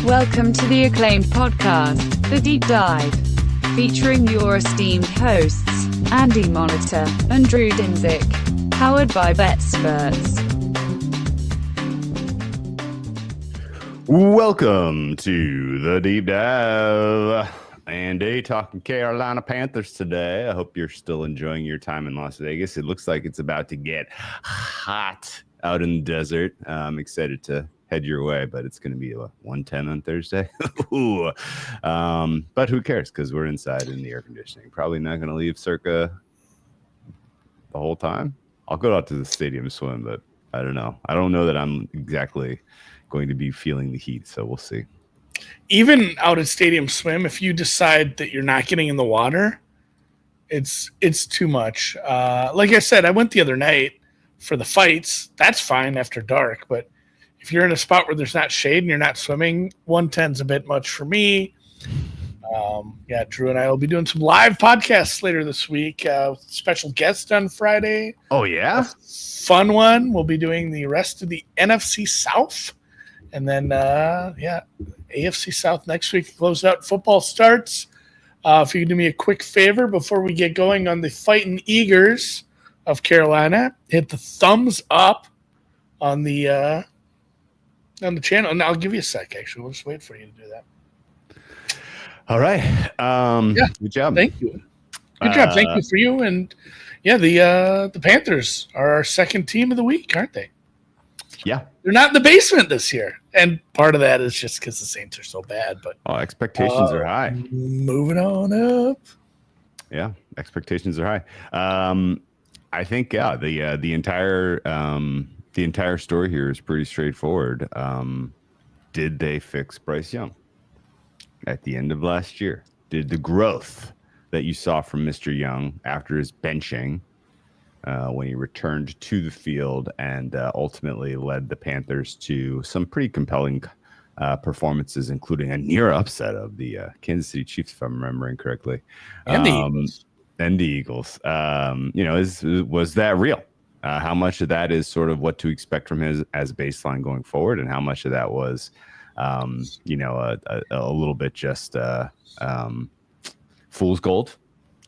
Welcome to the acclaimed podcast, The Deep Dive, featuring your esteemed hosts, Andy Monitor and Drew Dinzik, powered by BetSperts. Welcome to The Deep Dive. Andy talking Carolina Panthers today. I hope you're still enjoying your time in Las Vegas. It looks like it's about to get hot out in the desert. I'm excited to head your way, but it's going to be 110 on Thursday. Ooh. But who cares? Because we're inside in the air conditioning. Probably not going to leave circa the whole time. I'll go out to the stadium swim, but I don't know. I don't know that I'm exactly going to be feeling the heat, so we'll see. Even out at stadium swim, if you decide that you're not getting in the water, it's too much. Like I said, I went the other night for the fights. That's fine after dark, but if you're in a spot where there's not shade and you're not swimming, 110's a bit much for me. Drew and I will be doing some live podcasts later this week. Special guest on Friday. Oh, yeah? Fun one. We'll be doing the rest of the NFC South. And then, AFC South next week. Close out. Football starts. If you could do me a quick favor before we get going on the Fighting Eagers of Carolina, hit the thumbs up on the channel. And I'll give you a sec, actually. We'll just wait for you to do that. All right. Good job. Thank you. Good job. Thank you for you. And, the Panthers are our second team of the week, aren't they? Yeah. They're not in the basement this year. And part of that is just because the Saints are so bad. But expectations are high. Moving on up. Yeah, expectations are high. I think, the entire story here is pretty straightforward. Did they fix Bryce Young at the end of last year? Did the growth that you saw from Mr. Young after his benching when he returned to the field and ultimately led the Panthers to some pretty compelling performances, including a near upset of the Kansas City Chiefs, if I'm remembering correctly, and the Eagles. Was that real? How much of that is sort of what to expect from his as baseline going forward, and how much of that was, a little bit just fool's gold,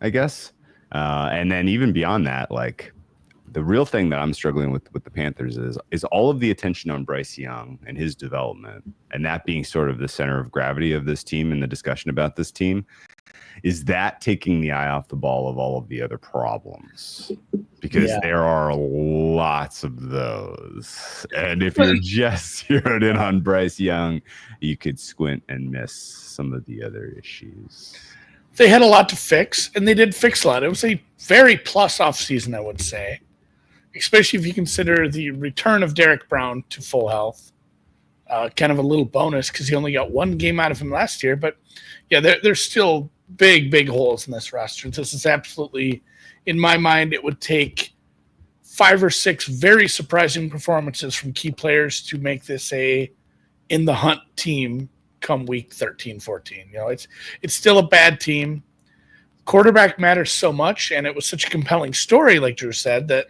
I guess. And then even beyond that, like the real thing that I'm struggling with the Panthers is all of the attention on Bryce Young and his development, and that being sort of the center of gravity of this team and the discussion about this team. Is that taking the eye off the ball of all of the other problems? Because there are lots of those. And if you're just zeroed in on Bryce Young, you could squint and miss some of the other issues. They had a lot to fix, and they did fix a lot. It was a very plus offseason, I would say, especially if you consider the return of Derek Brown to full health. Kind of a little bonus because he only got one game out of him last year. But, there's still big holes in this roster. This is absolutely, in my mind, it would take 5 or 6 very surprising performances from key players to make this a in the hunt team come week 13, 14. It's still a bad team. Quarterback matters so much, and it was such a compelling story, like Drew said, that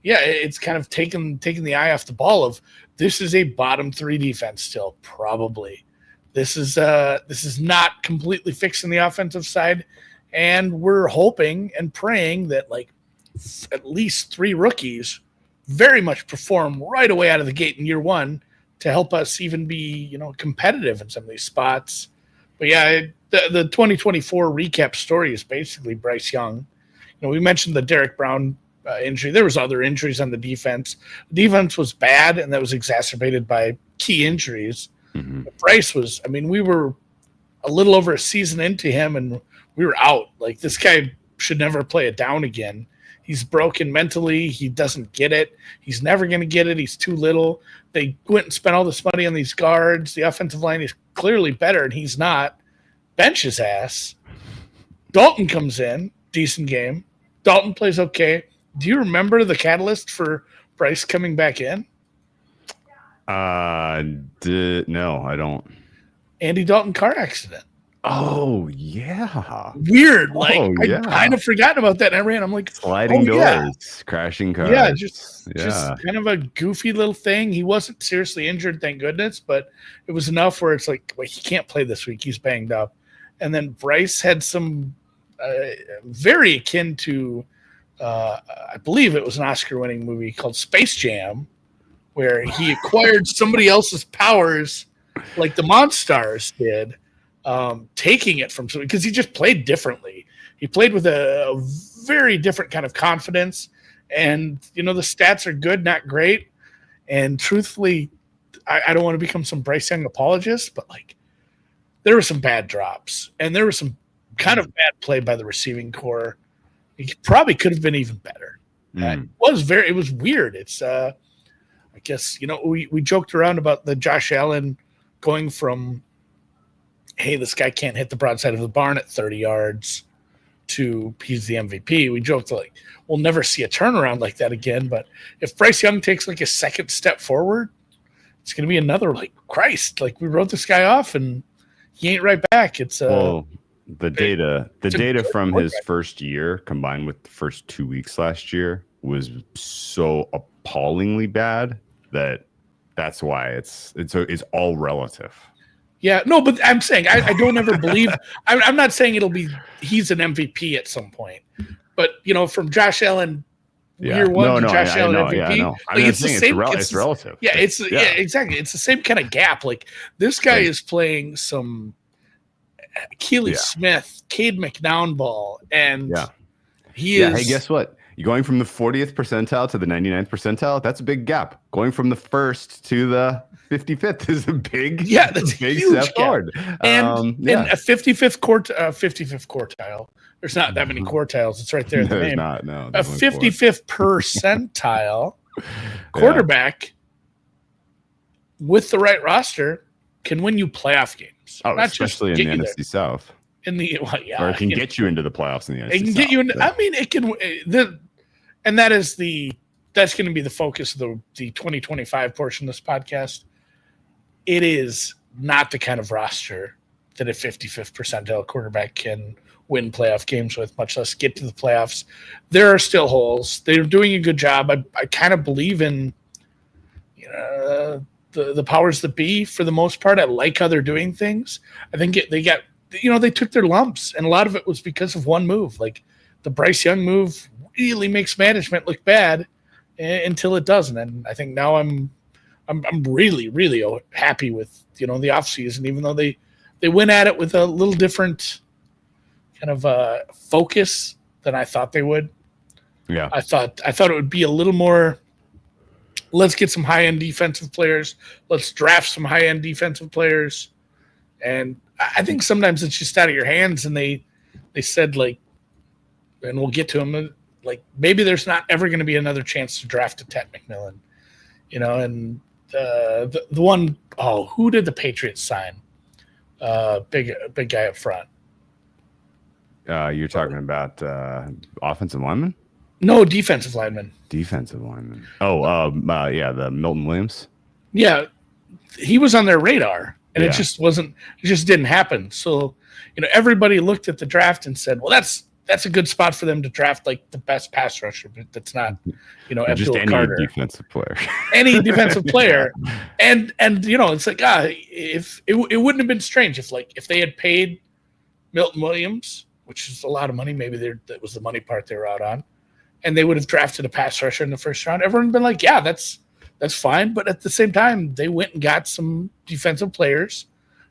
it's kind of taken the eye off the ball of this is a bottom 3 defense still, probably. This is not completely fixing the offensive side, and we're hoping and praying that like at least 3 rookies very much perform right away out of the gate in year 1 to help us even be competitive in some of these spots. But the 2024 recap story is basically Bryce Young. We mentioned the Derek Brown injury. There was other injuries on the defense. The defense was bad, and that was exacerbated by key injuries. Mm-hmm. Bryce was, we were a little over a season into him, and we were out. Like, this guy should never play it down again. He's broken mentally. He doesn't get it. He's never going to get it. He's too little. They went and spent all this money on these guards. The offensive line is clearly better, and he's not. Bench his ass. Dalton comes in. Decent game. Dalton plays okay. Do you remember the catalyst for Bryce coming back in? No, I don't. Andy Dalton car accident. Oh yeah. Weird. Like yeah. I kind of forgotten about that. And I ran. I'm like, sliding doors, yeah. crashing cars. Yeah, just kind of a goofy little thing. He wasn't seriously injured, thank goodness, but it was enough where it's like, well, he can't play this week. He's banged up. And then Bryce had some very akin to, I believe it was an Oscar-winning movie called Space Jam, where he acquired somebody else's powers like the Monstars did, taking it from somebody, because he just played differently. He played with a very different kind of confidence. And, the stats are good, not great. And truthfully, I don't want to become some Bryce Young apologist, but like there were some bad drops and there was some kind of bad play by the receiving core. He probably could have been even better. It was weird. It's, I guess, we joked around about the Josh Allen going from, hey, this guy can't hit the broadside of the barn at 30 yards to he's the MVP. We joked like we'll never see a turnaround like that again. But if Bryce Young takes like a second step forward, it's going to be another like Christ. Like we wrote this guy off and he ain't right back. It's the data from his first year combined with the first 2 weeks last year was so appallingly bad that's why it's all relative. Yeah, no, but I'm saying I don't ever believe. I'm not saying he's an MVP at some point, but from Josh Allen year one to Josh Allen MVP, like it's the same. It's relative. Yeah, exactly. It's the same kind of gap. Like this guy is playing some Keely Smith, Cade McNown ball, and he is. Hey, guess what? You're going from the 40th percentile to the 99th percentile. That's a big gap. Going from the first to the 55th is a big, that's a big step forward. And a 55th quartile. There's not that many quartiles. It's right there in the name. A 55th percentile quarterback with the right roster can win you playoff games. Oh, not especially in the NFC South. Or it can get you into the playoffs in the NFC South. It can get you into. I mean, it can. And that's going to be the focus of the 2025 portion of this podcast. It is not the kind of roster that a 55th percentile quarterback can win playoff games with, much less get to the playoffs. There are still holes. They're doing a good job. I kind of believe in the powers that be for the most part. I like how they're doing things. I think they took their lumps, and a lot of it was because of one move. Like the Bryce Young move really makes management look bad until it doesn't. And I think now I'm really, really happy with, the offseason, even though they went at it with a little different kind of focus than I thought they would. Yeah. I thought it would be a little more, let's get some high-end defensive players. Let's draft some high-end defensive players. And I think sometimes it's just out of your hands. And they said, like, and we'll get to them, like, maybe there's not ever going to be another chance to draft a Ted McMillan, and the one, who did the Patriots sign? Big guy up front. You're talking about offensive lineman? No, defensive lineman. Defensive lineman. The Milton Williams. Yeah, he was on their radar, and it just didn't happen. So, everybody looked at the draft and said, well, that's a good spot for them to draft like the best pass rusher, but that's not, just any Carter. Defensive player. Any defensive player. And it's like, if it wouldn't have been strange if they had paid Milton Williams, which is a lot of money, maybe that was the money part they were out on, and they would have drafted a pass rusher in the first round. Everyone would have been like, yeah, that's fine. But at the same time, they went and got some defensive players.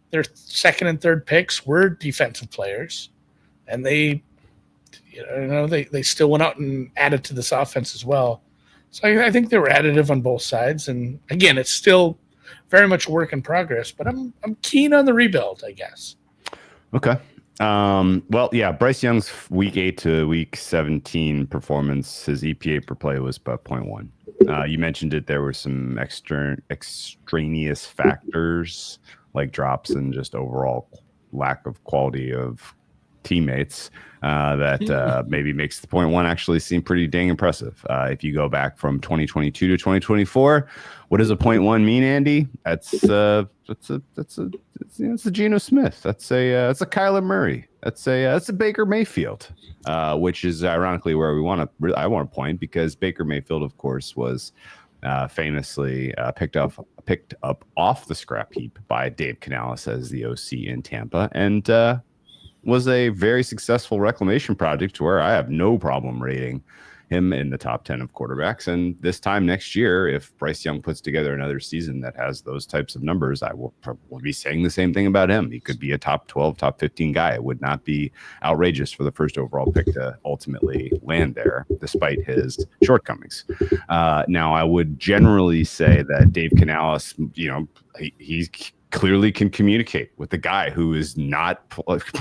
Their second and third picks were defensive players, and they still went out and added to this offense as well. So I think they were additive on both sides. And again, it's still very much a work in progress, but I'm keen on the rebuild, I guess. Okay. Bryce Young's week 8 to week 17 performance, his EPA per play was about 0.1. You mentioned it. There were some extraneous factors like drops and just overall lack of quality of teammates that maybe makes the 0.1 actually seem pretty dang impressive. If you go back from 2022 to 2024, what does a 0.1 mean, Andy? It's a Geno Smith. That's a Kyler Murray. That's a Baker Mayfield, which is ironically where I want to point, because Baker Mayfield, of course, was famously picked up off the scrap heap by Dave Canales as the OC in Tampa, and was a very successful reclamation project where I have no problem rating him in the top 10 of quarterbacks. And this time next year, if Bryce Young puts together another season that has those types of numbers, I will probably be saying the same thing about him. He could be a top 12, top 15 guy. It would not be outrageous for the first overall pick to ultimately land there, despite his shortcomings. Now, I would generally say that Dave Canales, he's clearly can communicate with the guy who is not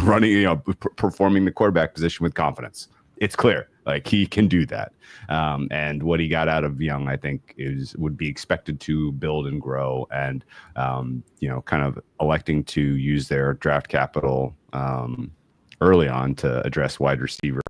running, performing the quarterback position with confidence. It's clear, like, he can do that. And what he got out of Young, I think, would be expected to build and grow, and kind of electing to use their draft capital early on to address wide receiver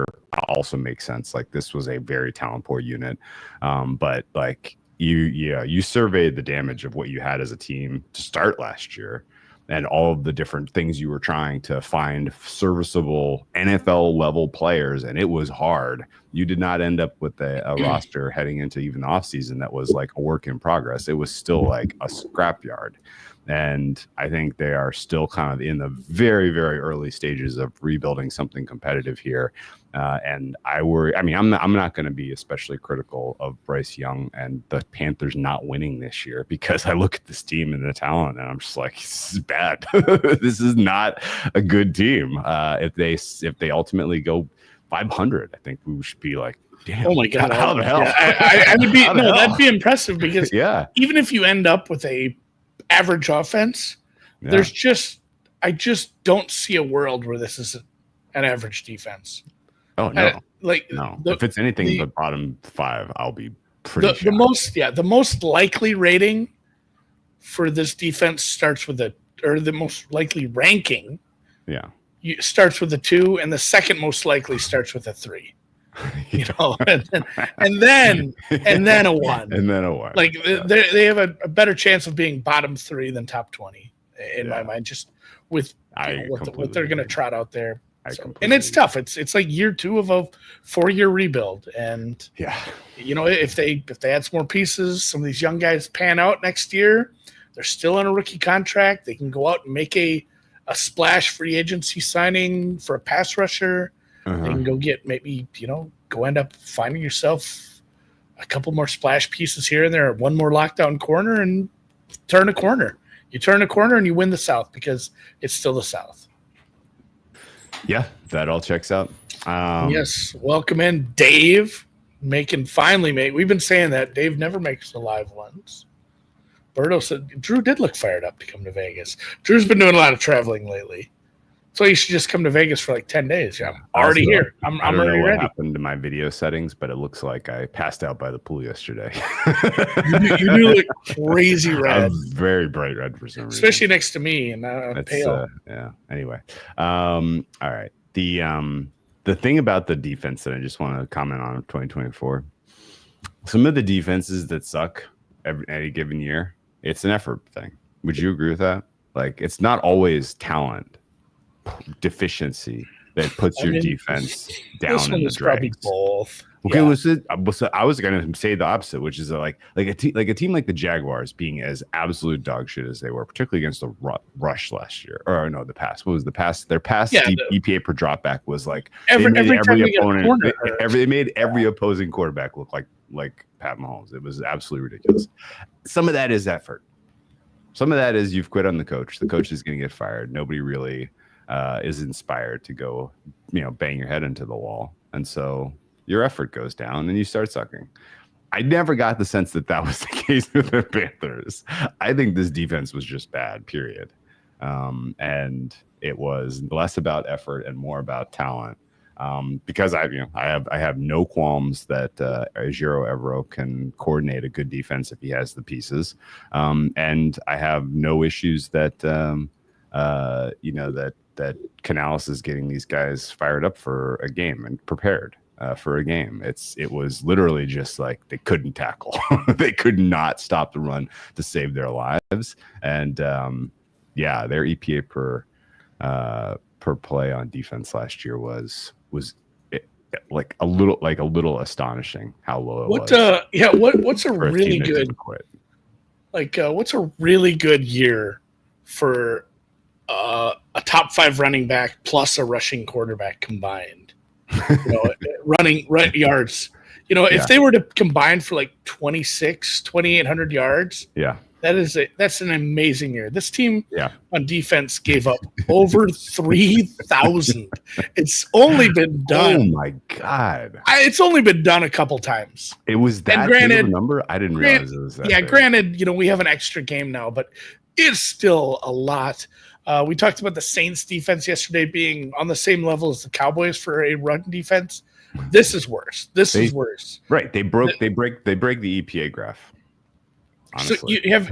also makes sense. Like, this was a very talent poor unit, but like, you surveyed the damage of what you had as a team to start last year, and all of the different things you were trying to find serviceable NFL level players, and it was hard. You did not end up with a roster heading into even the offseason that was like a work in progress. It was still like a scrapyard. And I think they are still kind of in the very, very early stages of rebuilding something competitive here. And I'm not going to be especially critical of Bryce Young and the Panthers not winning this year, because I look at this team and the talent and I'm just like, this is bad. This is not a good team. If they ultimately go 500, I think we should be like, damn. Oh my God. How the hell? Yeah, I would be, that'd be impressive, because even if you end up with a average offense, I just don't see a world where this is an average defense. Oh no, no. If it's anything but bottom 5, I'll be pretty sure. The most likely rating for this defense starts with the most likely ranking. Yeah, starts with a 2, and the second most likely starts with a 3. and then a 1, and then a 1. Like, they have a better chance of being bottom 3 than top 20 in my mind, just with what they're going to trot out there. And it's tough. It's like year 2 of a 4-year rebuild, and if they add some more pieces, some of these young guys pan out next year, they're still on a rookie contract. They can go out and make a splash free agency signing for a pass rusher. They can go get go end up finding yourself a couple more splash pieces here and there, one more lockdown corner, and turn a corner. You turn a corner and you win the South, because it's still the South. Yeah, that all checks out. Yes, welcome in, Dave. We've been saying that Dave never makes the live ones. Berto said Drew did look fired up to come to Vegas. Drew's been doing a lot of traveling lately, so you should just come to Vegas for like 10 days. Yeah, I'm already here. I'm already ready. What happened to my video settings, but it looks like I passed out by the pool yesterday. you do look crazy red. I'm very bright red for some reason, especially next to me, and pale. Anyway, all right. The thing about the defense that I just want to comment on 2024, some of the defenses that suck any given year, it's an effort thing. Would you agree with that? Like, it's not always talent deficiency that puts your defense down in the dregs. Both. Okay, I was going to say the opposite, which is like a team like the Jaguars being as absolute dog shit as they were, particularly against the rush last year. Or no, the pass. What was the pass? Their pass EPA per dropback was like they made every opposing quarterback look like Pat Mahomes. It was absolutely ridiculous. Some of that is effort. Some of that is you've quit on the coach. The coach is going to get fired. Nobody really is inspired to go, bang your head into the wall, and so your effort goes down and you start sucking. I never got the sense that was the case with the Panthers. I think this defense was just bad, period. And it was less about effort and more about talent. Because I have no qualms that Ejiro Evero can coordinate a good defense if he has the pieces. And I have no issues that Canales is getting these guys fired up for a game and prepared for a game. It was literally just like they couldn't tackle. They could not stop the run to save their lives. And their EPA per play on defense last year was like a little astonishing how low it was. What's a really good what's a really good year for a top 5 running back plus a rushing quarterback combined? Running yards. If they were to combine for like 2,800 yards, that's an amazing year. This team on defense gave up over 3,000. It's only been done. Oh my God! It's only been done a couple times. It was that big of a number. I didn't realize it was that. Yeah, big. Granted, we have an extra game now, but it's still a lot. We talked about the Saints defense yesterday being on the same level as the Cowboys for a run defense. This is worse. This is worse. Right. They break the EPA graph. Honestly. So you have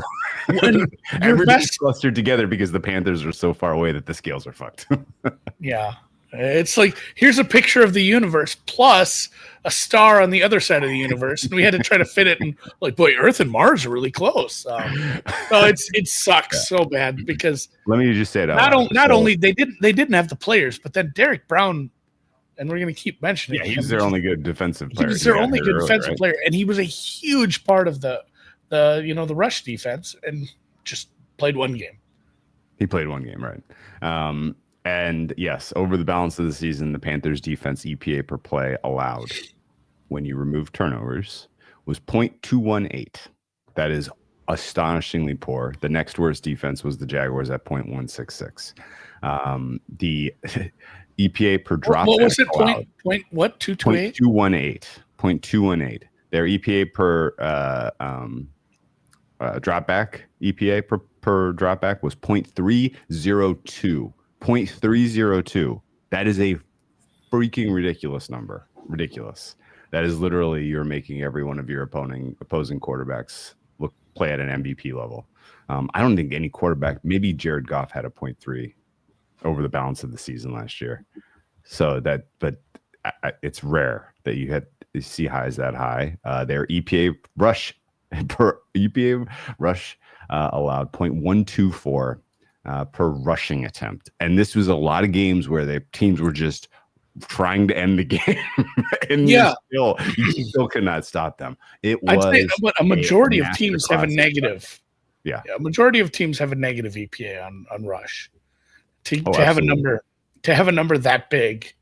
everything's clustered together because the Panthers are so far away that the scales are fucked. Yeah. It's like, here's a picture of the universe plus a star on the other side of the universe, and we had to try to fit it. And Earth and Mars are really close. So it sucks so bad because let me just say that not only they didn't have the players, but then Derek Brown, and we're going to keep mentioning. Yeah, he's their only good defensive player. He was their only good defensive player, and he was a huge part of the rush defense, and just played one game. He played one game, right? And yes, over the balance of the season, the Panthers defense EPA per play allowed when you remove turnovers was 0.218. That is astonishingly poor. The next worst defense was the Jaguars at 0.166. The EPA per drop. What was it? Point what? 228? 0.218. Their EPA per drop back, EPA per drop back was 0.302. 0.302. That is a freaking ridiculous number. Ridiculous. That is literally you're making every one of your opposing quarterbacks play at an MVP level. I don't think any quarterback, maybe Jared Goff had a 0.3 over the balance of the season last year. So it's rare that you see highs that high. Their EPA rush allowed 0.124 per rushing attempt. And this was a lot of games where the teams were just trying to end the game. And you still could not stop them. I'd say a majority of teams have a negative. Yeah, a majority of teams have a negative EPA on rush. To have a number that big,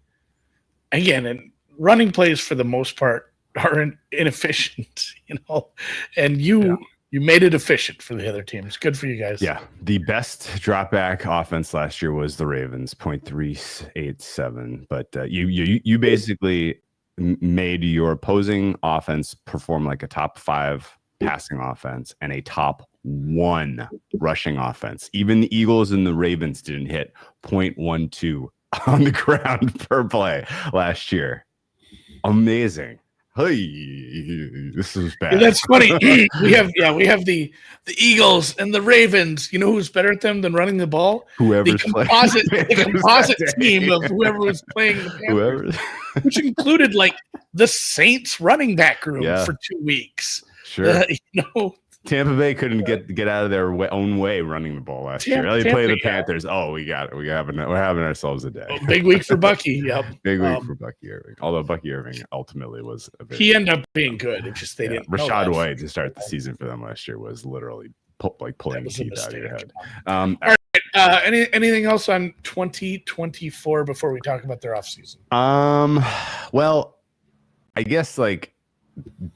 again, and running plays for the most part are inefficient, and you made it efficient for the other teams. Good for you guys. Yeah. The best drop back offense last year was the Ravens, 0.387. But you basically made your opposing offense perform like a top 5 passing offense and a top 1 rushing offense. Even the Eagles and the Ravens didn't hit 0.12 on the ground per play last year. Amazing. Hey, this is bad. Yeah, that's funny. we have the Eagles and the Ravens. You know who's better at them than running the ball? The composite team of whoever was playing the Panthers, which included the Saints running back room for 2 weeks. Sure. Tampa Bay couldn't get out of their own way running the ball last year. They played the Panthers. Oh, we got it. We're having ourselves a day. Big week for Bucky. Yep. Big week for Bucky Irving. Although Bucky Irving ultimately was he ended up being good. It's just they didn't. Rashad White to start the season for them last year was literally pulling the teeth out of your head. All right. Anything else on 2024 before we talk about their offseason? Well, I guess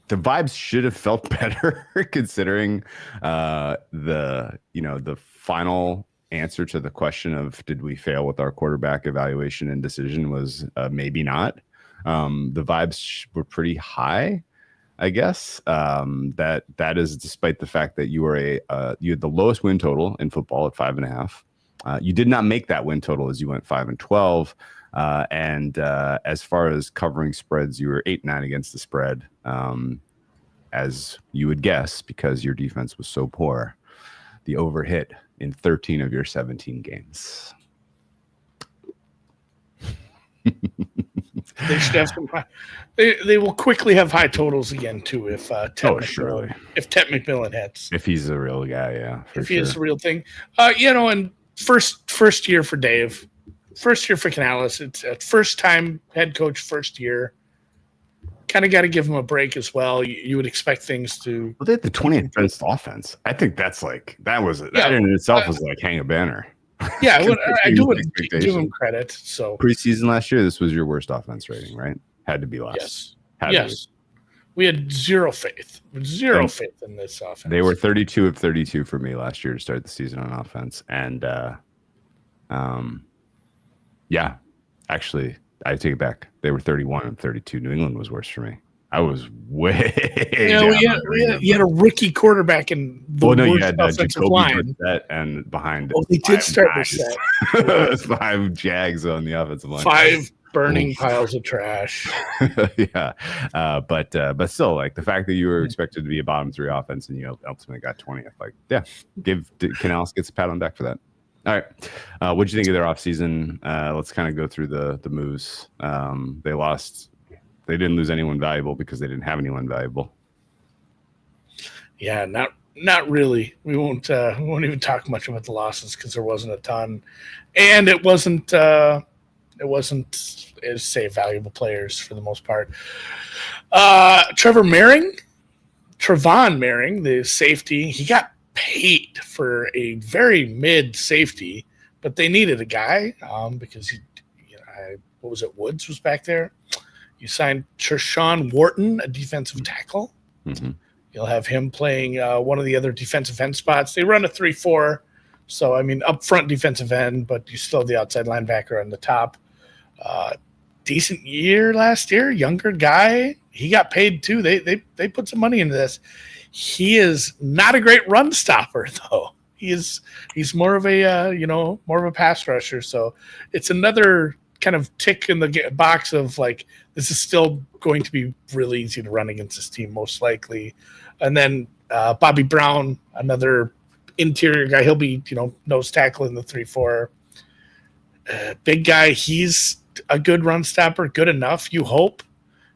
the vibes should have felt better considering the final answer to the question of did we fail with our quarterback evaluation and decision was maybe not. The vibes were pretty high, I guess. That is despite the fact that you had the lowest win total in football at 5.5. You did not make that win total as you went 5-12. And as far as covering spreads, you were 8-9 against the spread, as you would guess, because your defense was so poor. The over hit in 13 of your 17 games. They should have some. They will quickly have high totals again too if surely. If Ted McMillan hits. If he's a real guy, yeah, if he is the real thing, and first year for Dave, first year for Canales. It's a first time head coach, first year. Kind of got to give him a break as well. You would expect things to. Well, they had the 20th best offense. I think that in itself was like hang a banner. Yeah, I do give him credit. So preseason last year, this was your worst offense rating, right? Had to be less. Yes. We had zero faith in this offense. They were 32 of 32 for me last year to start the season on offense, and actually. I take it back. They were 31 and 32. New England was worse for me. I was way down. You had a rookie quarterback in the worst you had offensive line. And behind they did start the set. 5 Jags on the offensive line. 5 burning piles of trash. Yeah. But still, like the fact that you were expected to be a bottom 3 offense and you ultimately got 20th, give Canales gets a pat on the back for that. All right. What'd you think of their offseason? Let's kind of go through the moves. They didn't lose anyone valuable because they didn't have anyone valuable. Yeah, not really. We won't even talk much about the losses because there wasn't a ton. And it wasn't valuable players for the most part. Trevon Merring, the safety, he got paid for a very mid safety, but they needed a guy because what was it? Woods was back there. You signed Tershawn Wharton, a defensive tackle. Mm-hmm. You'll have him playing one of the other defensive end spots. They run a 3-4, so up front defensive end, but you still have the outside linebacker on the top. Decent year last year, younger guy. He got paid too. They put some money into this. He is not a great run stopper, though. He's more of a pass rusher. So it's another kind of tick in the box of like this is still going to be really easy to run against this team, most likely. And then Bobby Brown, another interior guy. He'll be nose tackle in the 3-4. Big guy. He's a good run stopper, good enough. You hope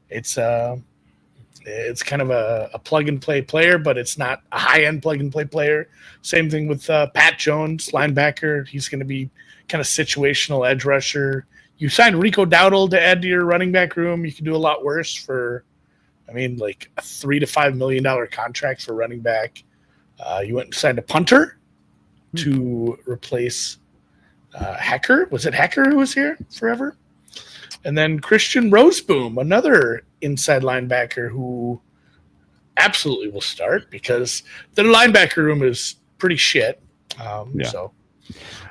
it's kind of a plug-and-play player, but it's not a high-end plug-and-play player. Same thing with Pat Jones, linebacker. He's going to be kind of situational edge rusher. You signed Rico Dowdle to add to your running back room. You can do a lot worse for, like a $3 to $5 million contract for running back. You went and signed a punter to replace Hecker. Was it Hecker who was here forever? And then Christian Roseboom, another inside linebacker who absolutely will start because the linebacker room is pretty shit. So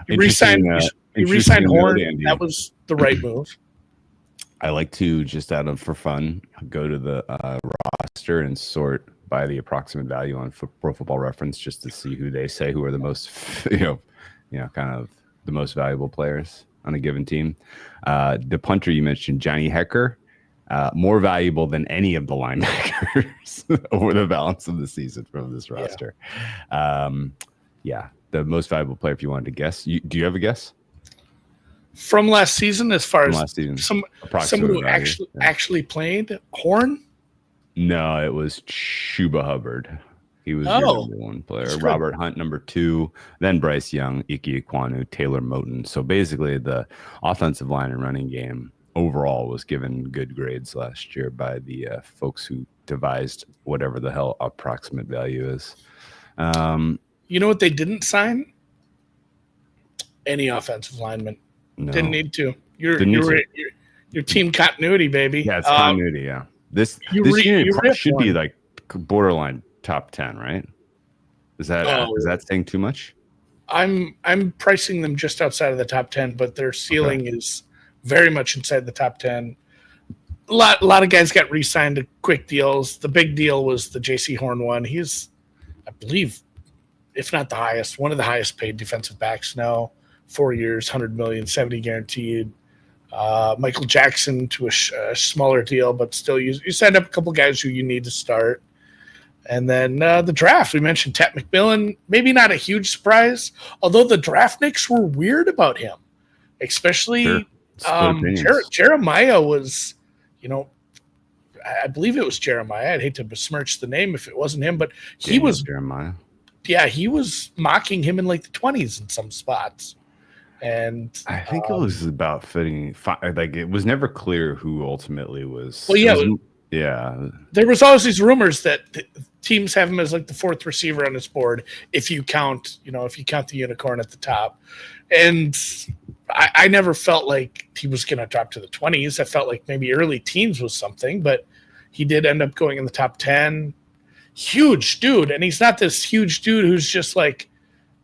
you re-signed Horn. That was the right move. I like to just for fun go to the roster and sort by the approximate value on Pro Football Reference just to see who they say who are the most kind of the most valuable players on a given team. The punter you mentioned, Johnny Hecker, more valuable than any of the linebackers over the balance of the season from this roster. The most valuable player, if you wanted to guess. Do you have a guess? From last season, as far as someone who value, actually played Horn? No, it was Chuba Hubbard. He was your number 1 player. Robert Hunt, number 2. Then Bryce Young, Ike Ekwonu, Taylor Moton. So basically the offensive line and running game overall was given good grades last year by the folks who devised whatever the hell approximate value is. You know what they didn't sign? Any offensive lineman. No. Didn't need to. Your team continuity, baby. Yeah, it's continuity, yeah. This unit should be like borderline top 10, right? Is that saying too much? I'm pricing them just outside of the top 10, but their ceiling is very much inside the top 10. A lot of guys got re-signed to quick deals. The big deal was the J.C. Horn one. He's, I believe, if not the highest, one of the highest paid defensive backs now. 4 years, $100 million, 70 guaranteed. Michael Jackson to a smaller deal, but still you signed up a couple guys who you need to start. And then the draft, we mentioned Ted McMillan, maybe not a huge surprise, although the draft nicks were weird about him, especially Split opinions. Jeremiah was, I believe it was Jeremiah. I'd hate to besmirch the name if it wasn't him, but he was Jeremiah. Yeah, he was mocking him in like the 20s in some spots. And I think it was about fitting. Like it was never clear who ultimately was. Well, yeah, yeah. There was always these rumors that teams have him as like the fourth receiver on his board if you count the unicorn at the top. And I never felt like he was going to drop to the 20s. I felt like maybe early teens was something, but he did end up going in the top 10. Huge dude, and he's not this huge dude who's just like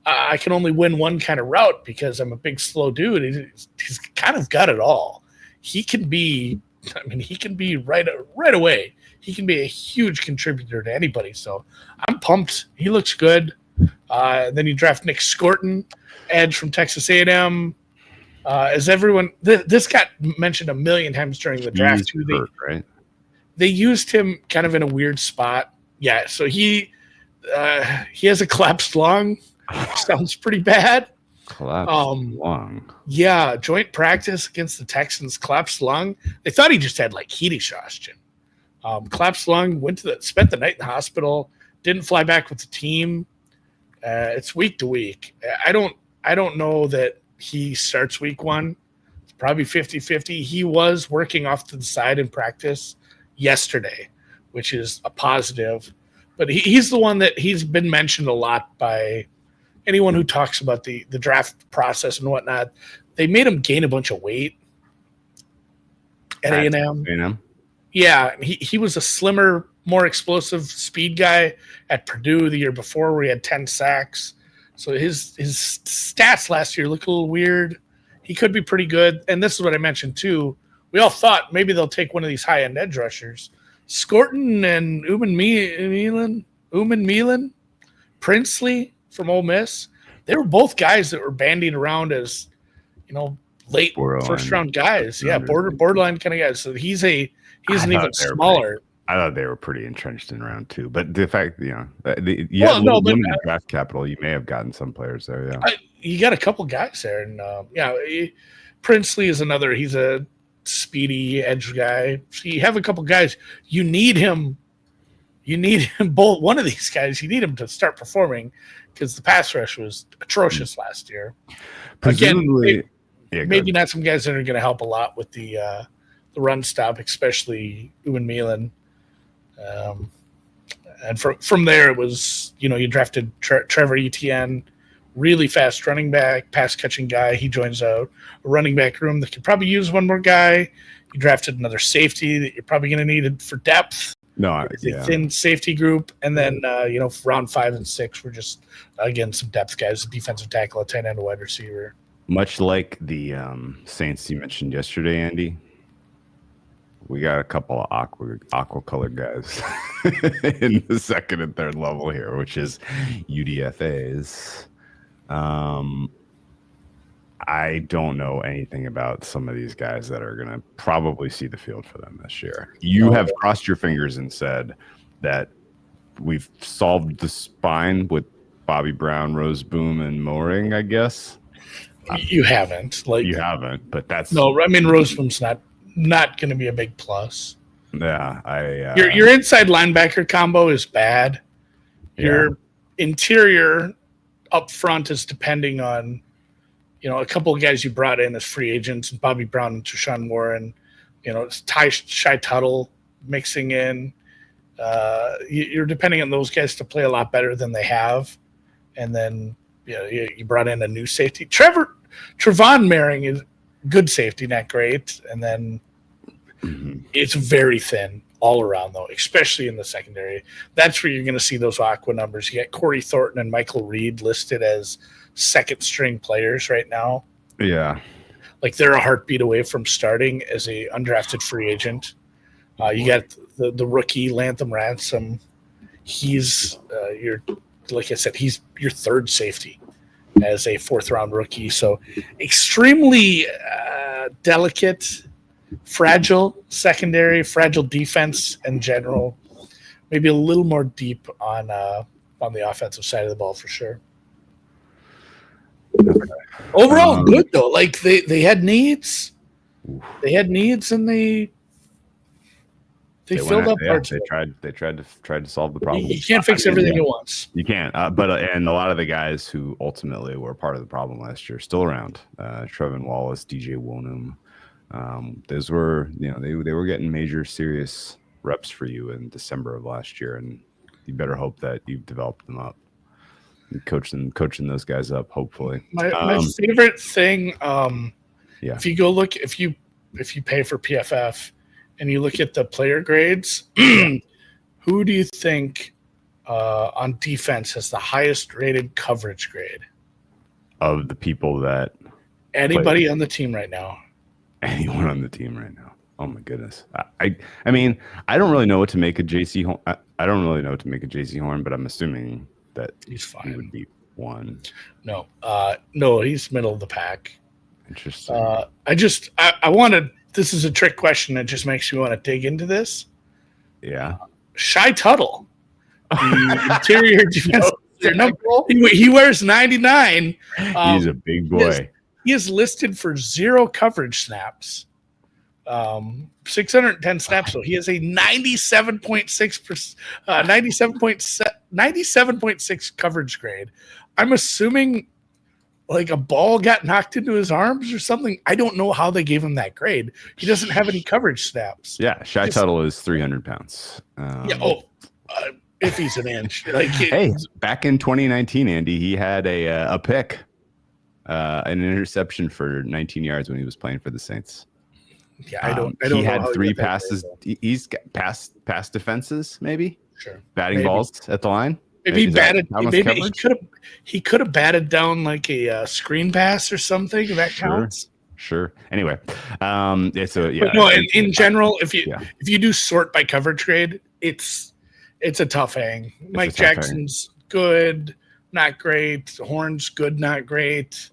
I can only win one kind of route because I'm a big slow dude. He's kind of got it all. He can be right away. He can be a huge contributor to anybody. So I'm pumped. He looks good. Then you draft Nick Scorton, edge from Texas A&M. As everyone, this got mentioned a million times during the draft too. Right? They used him kind of in a weird spot. Yeah, so he has a collapsed lung. Sounds pretty bad. Collapsed lung. Yeah, joint practice against the Texans. Collapsed lung. They thought he just had like heat exhaustion. Collapsed lung. Spent the night in the hospital. Didn't fly back with the team. It's week to week. I don't know that he starts week one. It's probably 50-50. He was working off to the side in practice yesterday, which is a positive. But he's the one that he's been mentioned a lot by anyone who talks about the draft process and whatnot. They made him gain a bunch of weight at A&M. Yeah, he was a slimmer, more explosive speed guy at Purdue the year before where he had 10 sacks. So his stats last year look a little weird. He could be pretty good. And this is what I mentioned too. We all thought maybe they'll take one of these high-end edge rushers. Scorton and Uman Milan, Princely from Ole Miss, they were both guys that were bandied around as, late first-round guys. Yeah, borderline kind of guys. So he's an even smaller. I thought they were pretty entrenched in round two, but the fact, limited draft capital, you may have gotten some players there. Yeah, you got a couple guys there, and Princely is another. He's a speedy edge guy. So you have a couple guys. You need him. Both. One of these guys. You need him to start performing because the pass rush was atrocious last year. Presumably, maybe not some guys that are going to help a lot with the run stop, especially Uman Milan. And from there, it was, you drafted Trevor Etienne, really fast running back, pass catching guy. He joins a running back room that could probably use one more guy. You drafted another safety that you're probably going to need for depth. Thin safety group. And then, round 5 and 6 were just, again, some depth guys, a defensive tackle, a tight end, a wide receiver. Much like the Saints you mentioned yesterday, Andy. We got a couple of aqua colored guys in the second and third level here, which is UDFAs. I don't know anything about some of these guys that are going to probably see the field for them this year. You have crossed your fingers and said that we've solved the spine with Bobby Brown, Rose Boom, and Mooring, I guess. You haven't. You haven't, but that's... No, I mean, Rose Boom's not going to be a big plus. Yeah, your inside linebacker combo is bad. Your interior up front is depending on, a couple of guys you brought in as free agents, Bobby Brown and Treshaun Warren, Shy Tuttle mixing in. You're depending on those guys to play a lot better than they have. And then, you brought in a new safety. Trevon Merring is good safety, not great. And then it's very thin all around, though, especially in the secondary. That's where you're going to see those aqua numbers. You got Corey Thornton and Michael Reed listed as second-string players right now. Yeah. Like they're a heartbeat away from starting as a undrafted free agent. You got the rookie, Lantham Ransom. He's, like I said, he's your third safety as a fourth-round rookie. So extremely delicate, fragile secondary, fragile defense in general. Maybe a little more deep on the offensive side of the ball for sure. Overall, good though. Like they had needs. They had needs, and they filled up parts of it. They tried to solve the problem. You can't fix everything at once. You can't. But and a lot of the guys who ultimately were part of the problem last year still around. Trevin Wallace, DJ Wonum. Those were, they were getting major serious reps for you in December of last year, and you better hope that you've developed them up and coaching those guys up. Hopefully, my favorite thing. If you go look, if you pay for PFF and you look at the player grades, who do you think on defense has the highest rated coverage grade of the people that anybody on the team right now? Anyone on the team right now? Oh my goodness! I mean, I don't really know what to make of JC Horn. I don't really know what to make of JC Horn, but I'm assuming that he's fine. He would be one. No, he's middle of the pack. Interesting. I wanted. This is a trick question that just makes me want to dig into this. Yeah. Shy Tuttle, the interior defense. He wears 99. He's a big boy. He is listed for 0 coverage snaps. 610 snaps, so he has a 97.6%, 97.6 coverage grade. I'm assuming like a ball got knocked into his arms or something. I don't know how they gave him that grade. He doesn't have any coverage snaps. Yeah, Shy Tuttle is 300 pounds. If he's an inch. Hey, back in 2019, Andy, he had a pick, an interception for 19 yards when he was playing for the Saints. Yeah, I don't. He had 3 passes. He's got pass defenses, maybe. Sure. Batting balls at the line. Maybe he batted. Maybe he could have batted down like a screen pass or something. That counts. Sure. Anyway, it's a But no, in general, if you do sort by coverage grade, it's a tough hang. Mike Jackson's good, not great. Horn's good, not great.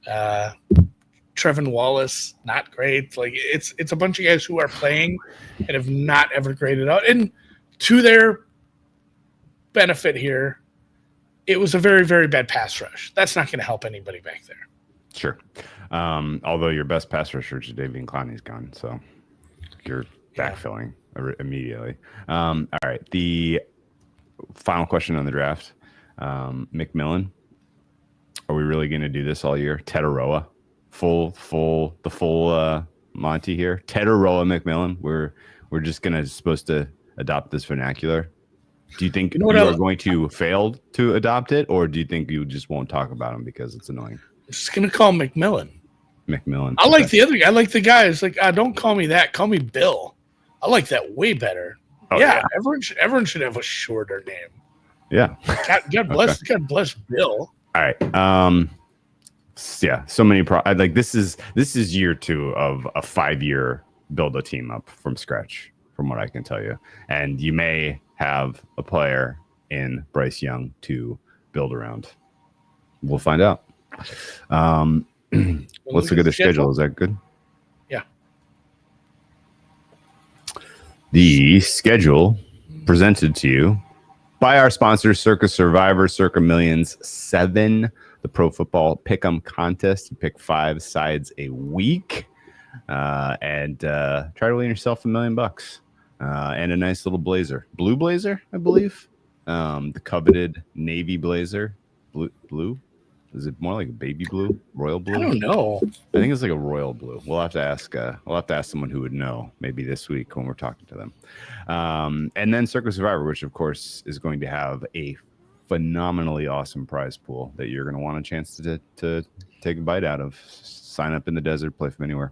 Trevin Wallace, not great. Like it's a bunch of guys who are playing and have not ever graded out. And to their benefit here, it was a very, very bad pass rush. That's not going to help anybody back there. Sure. Although your best pass rusher, Jadeveon Clowney's gone, so you're backfilling immediately. All right. The final question on the draft. McMillan. Are we really going to do this all year? Tetaroa. Full Monty here. Tetaroa McMillan. We're just supposed to adopt this vernacular. Do you think you are going to fail to adopt it, or do you think you just won't talk about him because it's annoying? I'm just gonna call him McMillan. I like the other guy. I like the guy. It's like, don't call me that. Call me Bill. I like that way better. Oh, yeah. Everyone should have a shorter name. Yeah. God bless. Okay. God bless Bill. All right. Yeah. So many. This is year 2 of a 5-year build a team up from scratch, from what I can tell you, and you may have a player in Bryce Young to build around. We'll find out. Let's look at the schedule. Is that good? Yeah. The schedule presented to you by our sponsors, Circa Survivor, Circa Millions 7, the Pro Football Pick'em contest. You pick 5 sides a week and try to win yourself $1 million. And a nice little blazer. Blue blazer, I believe. The coveted navy blazer. Blue? Is it more like a baby blue? Royal blue? I don't know. I think it's like a royal blue. We'll have to ask someone who would know maybe this week when we're talking to them. And then Circa Survivor, which of course is going to have a phenomenally awesome prize pool that you're going to want a chance to take a bite out of. Sign up in the desert, play from anywhere.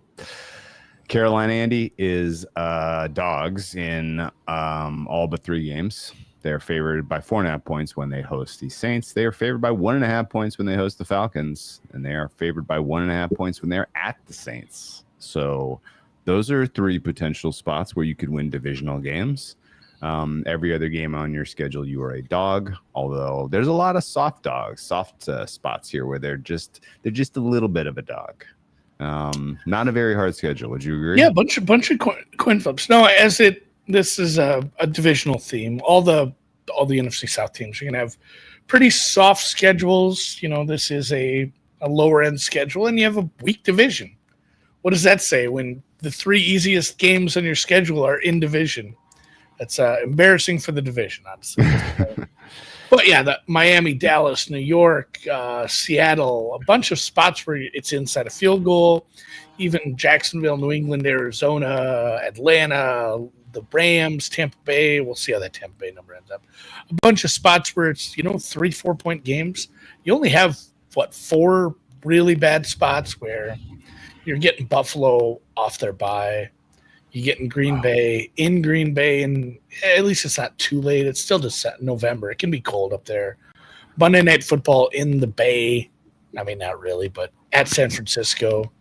Carolina, Andy, is dogs in all but 3 games. They're favored by 4.5 points when they host the Saints. They are favored by 1.5 points when they host the Falcons, and they are favored by 1.5 points when they're at the Saints. So those are 3 potential spots where you could win divisional games. Every other game on your schedule, you are a dog. Although there's a lot of soft spots here where they're just a little bit of a dog. Not a very hard schedule. Would you agree? Yeah, bunch of coin flips. No, this is a divisional theme. All the NFC South teams are going to have pretty soft schedules. This is a lower end schedule, and you have a weak division what does that say when the 3 easiest games on your schedule are in division? That's embarrassing for the division, honestly. But yeah, the Miami, Dallas, New York, Seattle, a bunch of spots where it's inside a field goal. Even Jacksonville, New England, Arizona, Atlanta, the Rams, Tampa Bay. We'll see how that Tampa Bay number ends up. A bunch of spots where it's 3-4 point games. You only have 4 really bad spots where you're getting Buffalo off their bye. You're getting Green Bay in Green Bay, and at least it's not too late. It's still just November. It can be cold up there. Monday Night Football in the Bay. I mean, not really, but at San Francisco,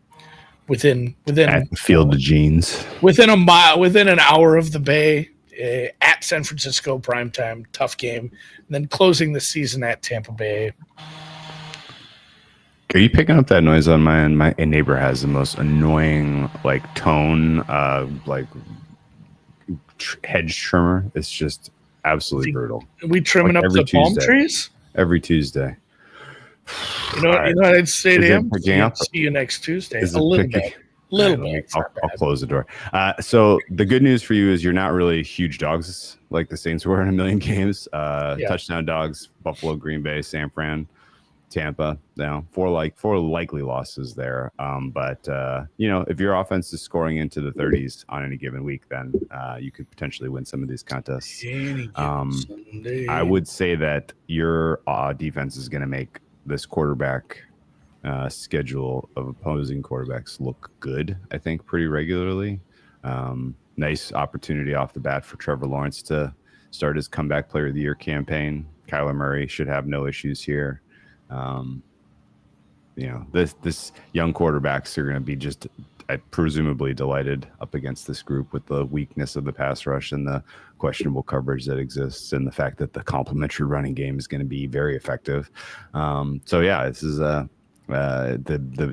within at the Field of Jeans, within a mile, within an hour of the Bay, at San Francisco, primetime, tough game. And then closing the season at Tampa Bay. Are you picking up that noise on my end? My neighbor has the most annoying tone, hedge trimmer. It's just absolutely brutal. Are we trimming up the palm trees? Every Tuesday. You know what I'd say to him? See you next Tuesday. A little bit. I'll close the door. So the good news for you is you're not really huge dogs like the Saints were in a million games. Touchdown dogs, Buffalo, Green Bay, San Fran, Tampa. Four likely losses there. But if your offense is scoring into the 30s on any given week, then you could potentially win some of these contests. I would say that your defense is going to make this quarterback schedule of opposing quarterbacks look good, I think, pretty regularly. Nice opportunity off the bat for Trevor Lawrence to start his comeback player of the year campaign. Kyler Murray should have no issues here. This young quarterbacks are going to be just presumably delighted up against this group with the weakness of the pass rush and the questionable coverage that exists, and the fact that the complementary running game is going to be very effective. This is the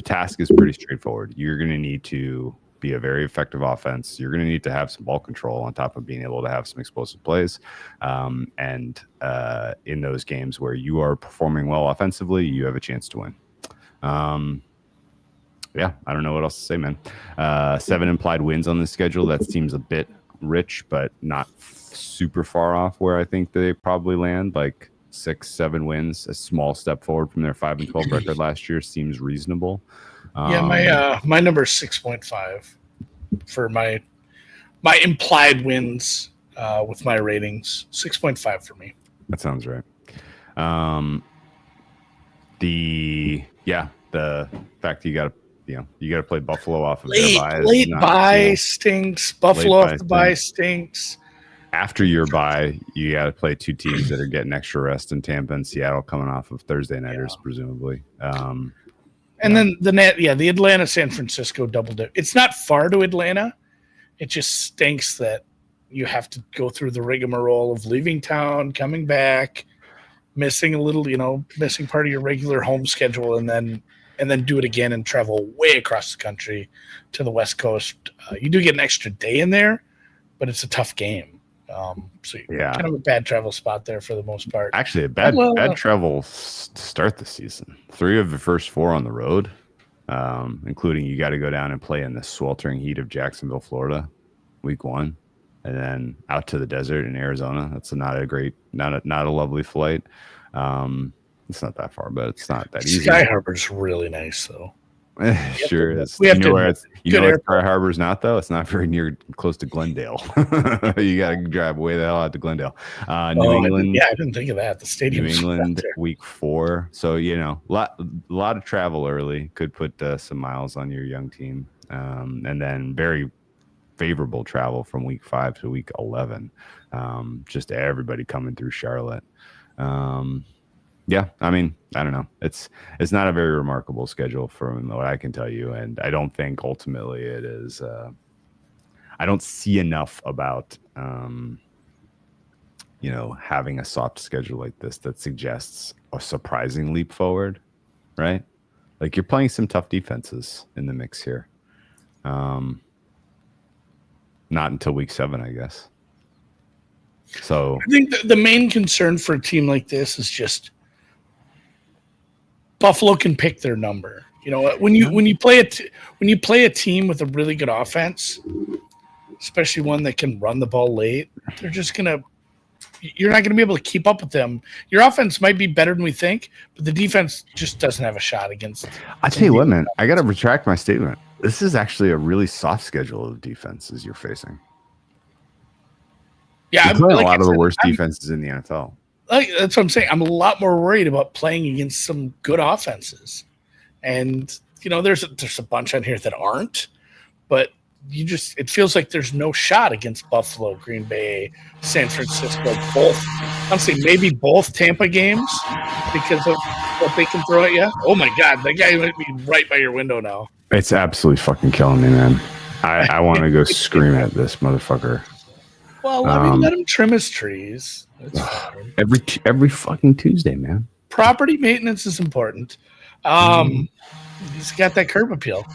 task is pretty straightforward. You're going to need to be a very effective offense. You're going to need to have some ball control on top of being able to have some explosive plays. And in those games where you are performing well offensively, you have a chance to win. I don't know what else to say, man. 7 implied wins on the schedule. That seems a bit rich, but not super far off where I think they probably land. Like 6-7 wins, a small step forward from their 5-12 record last year, seems reasonable. My number is 6.5 for my implied wins with my ratings. 6.5 for me. That sounds right. The fact that you got to play Buffalo off of their bye. Late bye stinks. Buffalo off the bye stinks. After your bye, you got to play 2 teams that are getting extra rest in Tampa and Seattle, coming off of Thursday nighters, presumably. Then the Atlanta San Francisco double dip. It's not far to Atlanta. It just stinks that you have to go through the rigmarole of leaving town, coming back, missing missing part of your regular home schedule, and then do it again and travel way across the country to the West Coast. You do get an extra day in there, but it's a tough game. Kind of a bad travel spot there for the most part. Actually, a bad travel to start the season. 3 of the first 4 on the road, including you got to go down and play in the sweltering heat of Jacksonville, Florida, week 1, and then out to the desert in Arizona. That's not a lovely flight. It's not that far, but it's not that easy. Sky Harbor's really nice, though. Sure is. You know where Sky Harbor's not, though? It's not very close to Glendale. You got to drive way the hell out to Glendale. New England. I didn't think of that. The stadium. New England, week 4. So, lot of travel early could put some miles on your young team. And then very favorable travel from week 5 to week 11. Just everybody coming through Charlotte. I don't know. It's not a very remarkable schedule from what I can tell you, and I don't think ultimately it is. I don't see enough about having a soft schedule like this that suggests a surprising leap forward, right? Like, you're playing some tough defenses in the mix here. Not until week 7, I guess. So I think the main concern for a team like this is just Buffalo can pick their number. You know, when you play a team with a really good offense, especially one that can run the ball late, you're not gonna be able to keep up with them. Your offense might be better than we think, but the defense just doesn't have a shot against. I tell you what, man, I got to retract my statement. This is actually a really soft schedule of defenses you're facing. Yeah, you're playing a lot of the worst defenses in the NFL. That's what I'm saying. I'm a lot more worried about playing against some good offenses, and you know, there's a bunch on here that aren't, but it feels like there's no shot against Buffalo, Green Bay, San Francisco, both. Honestly, maybe both Tampa games because of what they can throw at you. Oh my God, that guy might be right by your window now. It's absolutely fucking killing me, man. I want to go scream at this motherfucker. Well, let him trim his trees. That's fine. Every fucking Tuesday, man. Property maintenance is important. He's got that curb appeal.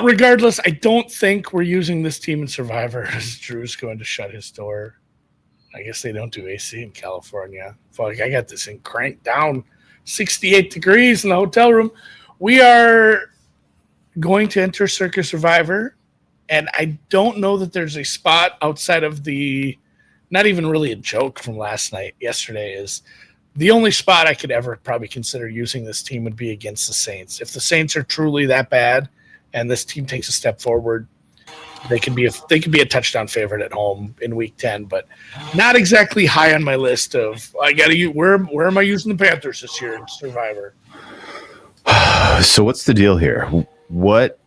Regardless, I don't think we're using this team in Survivor as Drew's going to shut his door. I guess they don't do AC in California. Fuck, I got this thing cranked down 68 degrees in the hotel room. We are going to enter Circus Survivor, and I don't know that there's a spot outside of not even really a joke from yesterday is the only spot I could ever probably consider using this team would be against the Saints. If the Saints are truly that bad and this team takes a step forward, they could be a touchdown favorite at home in week 10, but not exactly high on my list of where am I using the Panthers this year in Survivor? So what's the deal here? What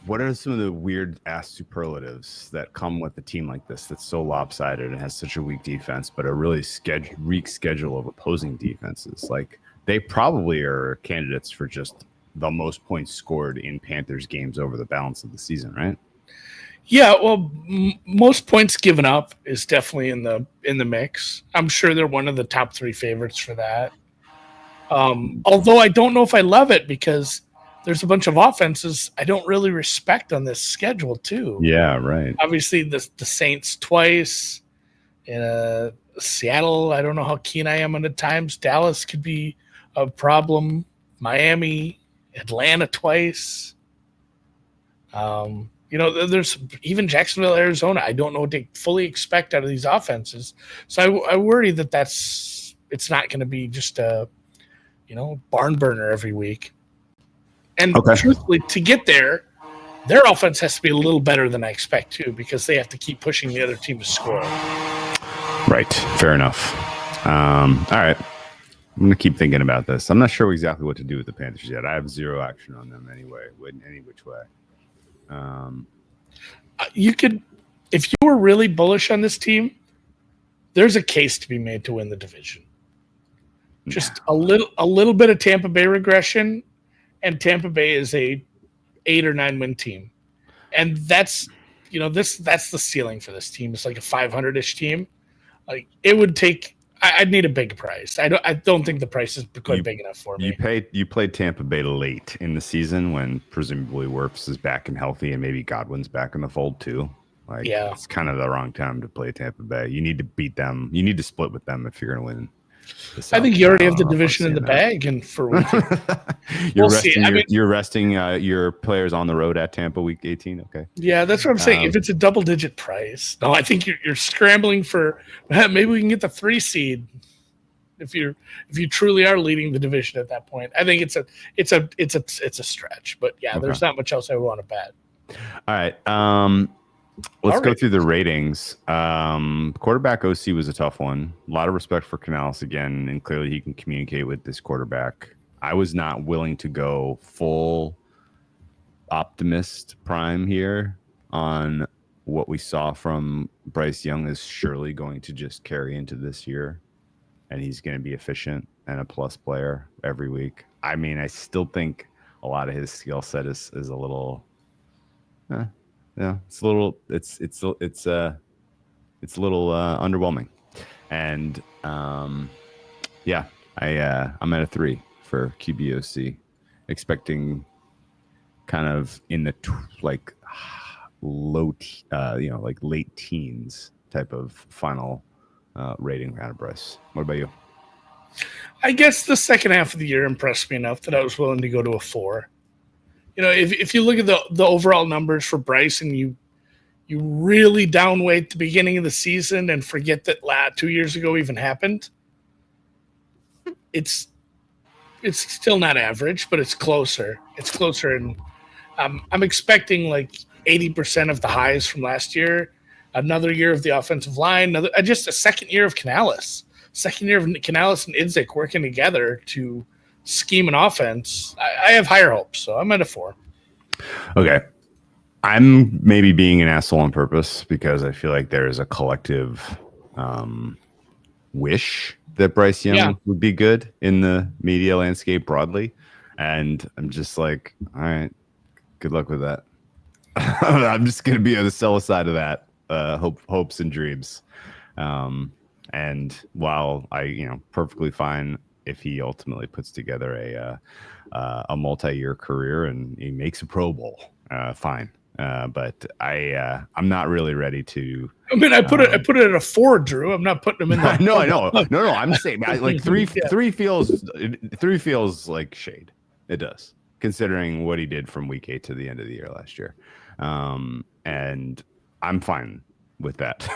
are some of the weird ass superlatives that come with a team like this that's so lopsided and has such a weak defense, but a really weak schedule of opposing defenses? Like, they probably are candidates for just the most points scored in Panthers games over the balance of the season, right? Yeah, well, most points given up is definitely in the mix. I'm sure they're one of the top 3 favorites for that. Although I don't know if I love it because there's a bunch of offenses I don't really respect on this schedule too. Yeah, right. Obviously, the Saints twice. Seattle, I don't know how keen I am on the times. Dallas could be a problem. Miami, Atlanta twice. There's even Jacksonville, Arizona. I don't know what they fully expect out of these offenses. So I worry that it's not going to be just a barn burner every week. And truthfully, to get there, their offense has to be a little better than I expect too, because they have to keep pushing the other team to score. Right. Fair enough. All right. I'm going to keep thinking about this. I'm not sure exactly what to do with the Panthers yet. I have zero action on them anyway, in any which way. You could, if you were really bullish on this team, there's a case to be made to win the division. Just a little bit of Tampa Bay regression, and Tampa Bay is a 8 or 9 win team, and that's the ceiling for this team. It's like a 500-ish team. Like, it would take. I'd need a big price. I don't think the price is quite big enough for me. You played Tampa Bay late in the season when presumably Wirfs is back and healthy, and maybe Godwin's back in the fold too. Like, it's kind of the wrong time to play Tampa Bay. You need to beat them. You need to split with them if you're going to win. I think you already have the division in the bag, and for week you're resting your players on the road at Tampa week 18. Okay. Yeah, that's what I'm saying. If it's a double-digit price, no, I think you're scrambling for maybe we can get the 3 seed. If you truly are leading the division at that point, I think it's a stretch. But yeah, there's not much else I want to bet. All right. Let's go through the ratings. Quarterback OC was a tough one. A lot of respect for Canales again, and clearly he can communicate with this quarterback. I was not willing to go full optimist prime here on what we saw from Bryce Young is surely going to just carry into this year, and he's going to be efficient and a plus player every week. I mean, I still think a lot of his skill set is a little... Yeah, it's a little underwhelming, and I'm at a 3 for QBOC, expecting kind of in the late teens type of final rating out of Bryce. What about you? I guess the second half of the year impressed me enough that I was willing to go to a 4. If you look at the overall numbers for Bryce and you really downweight the beginning of the season and forget that 2 years ago even happened, it's still not average, but it's closer. It's closer, and I'm expecting like 80% of the highs from last year, another year of the offensive line, just a second year of Canales and Idzik working together to scheme an offense. I have higher hopes, so I'm at a 4. Okay. I'm maybe being an asshole on purpose because I feel like there is a collective wish that Bryce Young would be good in the media landscape broadly. And I'm just like, all right, good luck with that. I'm just going to be on the sell side of that, hopes and dreams. And while I, perfectly fine if he ultimately puts together a multi-year career and he makes a Pro Bowl, fine. But I'm not really ready to. I mean, I put it at a 4, Drew. I'm not putting him in the. No, I know. No. I'm saying like three feels like shade. It does, considering what he did from week 8 to the end of the year last year, and I'm fine with that.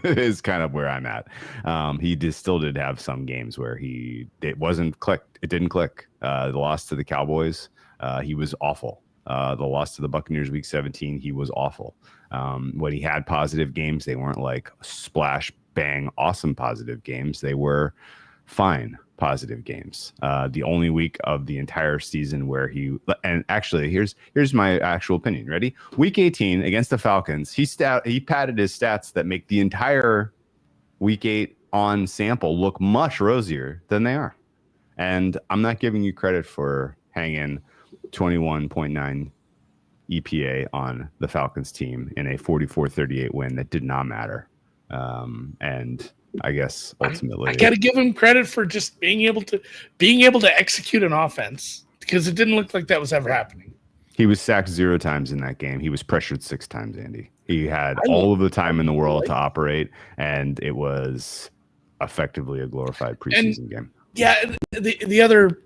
Is kind of where I'm at. He still did have some games where it wasn't clicked. It didn't click. The loss to the Cowboys, he was awful. The loss to the Buccaneers week 17, he was awful. When he had positive games, they weren't like splash bang awesome positive games. They were fine positive games. The only week of the entire season where and actually here's my actual opinion. Ready? Week 18 against the Falcons, he padded his stats that make the entire week 8 on sample look much rosier than they are. And I'm not giving you credit for hanging 21.9 EPA on the Falcons team in a 44-38 win that did not matter. And I guess ultimately I got to give him credit for just being able to execute an offense, because it didn't look like that was ever happening. He was sacked 0 times in that game. He was pressured 6 times, Andy. He had all of the time in the world to operate, and it was effectively a glorified preseason game. Yeah, the other